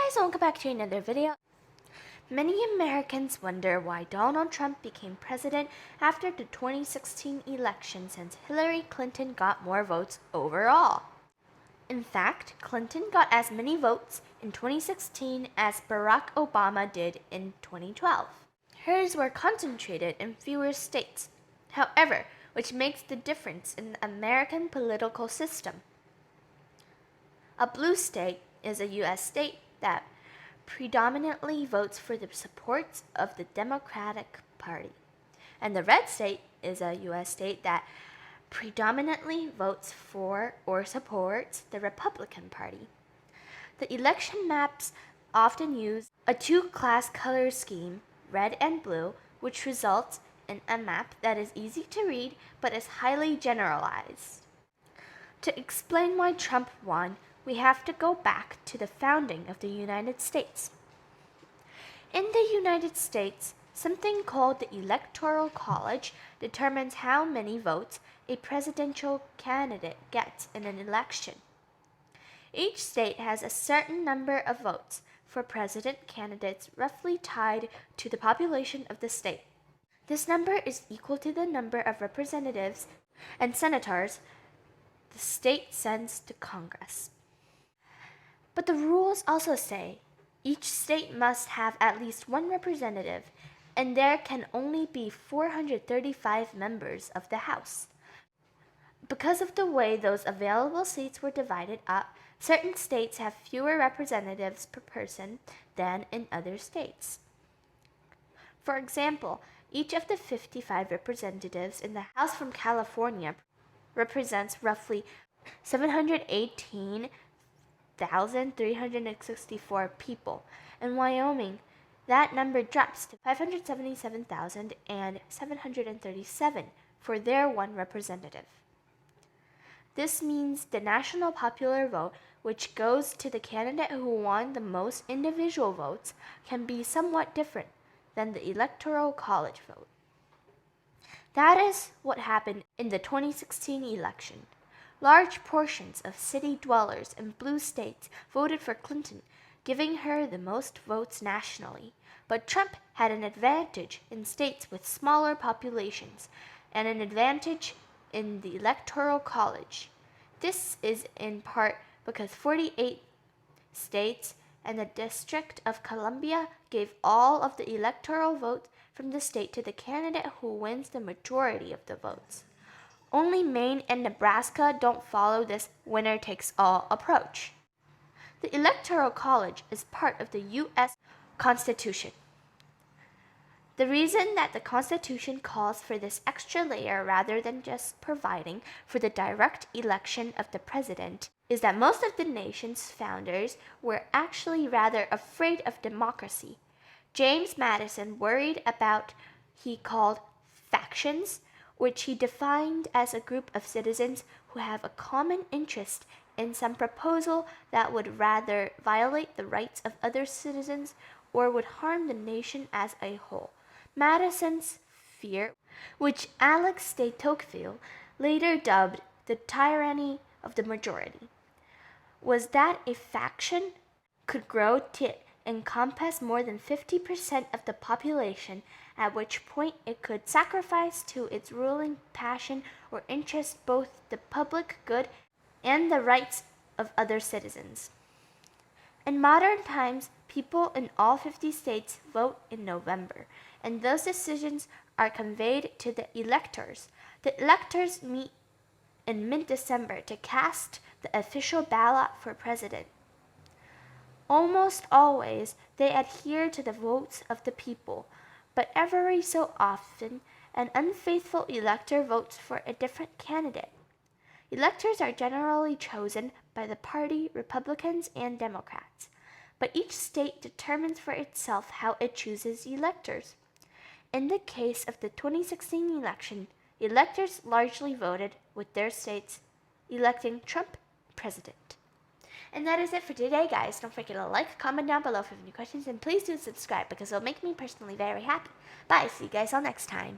guys, welcome back to another video. Many Americans wonder why Donald Trump became president after the 2016 election, since Hillary Clinton got more votes overall. In fact, Clinton got as many votes in 2016 as Barack Obama did in 2012. Hers were concentrated in fewer states, however, which makes the difference in the American political system. A blue state is a U.S. state that predominantly votes for the support of the Democratic Party, and the red state is a U.S. state that predominantly votes for or supports the Republican Party. The election maps often use a two-class color scheme, red and blue, which results in a map that is easy to read but is highly generalized. To explain why Trump won, we have to go back to the founding of the United States. In the United States, something called the Electoral College determines how many votes a presidential candidate gets in an election. Each state has a certain number of votes for president candidates roughly tied to the population of the state. This number is equal to the number of representatives and senators the state sends to Congress. But the rules also say each state must have at least one representative, and there can only be 435 members of the House. Because of the way those available seats were divided up, certain states have fewer representatives per person than in other states. For example, each of the 55 representatives in the House from California represents roughly 718,364 people. In Wyoming, that number drops to 577,737 for their one representative. This means the national popular vote, which goes to the candidate who won the most individual votes, can be somewhat different than the Electoral College vote. That is what happened in the 2016 election. Large portions of city dwellers in blue states voted for Clinton, giving her the most votes nationally. But Trump had an advantage in states with smaller populations and an advantage in the Electoral College. This is in part because 48 states and the District of Columbia gave all of the electoral votes from the state to the candidate who wins the majority of the votes. Only Maine and Nebraska don't follow this winner-takes-all approach. The Electoral College is part of the U.S. Constitution. The reason that the Constitution calls for this extra layer rather than just providing for the direct election of the president is that most of the nation's founders were actually rather afraid of democracy. James Madison worried about he called factions, which he defined as a group of citizens who have a common interest in some proposal that would rather violate the rights of other citizens or would harm the nation as a whole. Madison's fear, which Alex de Tocqueville later dubbed the tyranny of the majority, was that a faction could grow to encompass more than 50% of the population, at which point it could sacrifice to its ruling passion or interest both the public good and the rights of other citizens. In modern times, people in all 50 states vote in November, and those decisions are conveyed to the electors. The electors meet in mid-December to cast the official ballot for president. Almost always, they adhere to the votes of the people, but every so often, an unfaithful elector votes for a different candidate. Electors are generally chosen by the party Republicans and Democrats, but each state determines for itself how it chooses electors. In the case of the 2016 election, electors largely voted with their states electing Trump president. And that is it for today, guys. Don't forget to like, comment down below if you have any questions, and please do subscribe because it'll make me personally very happy. Bye. See you guys all next time.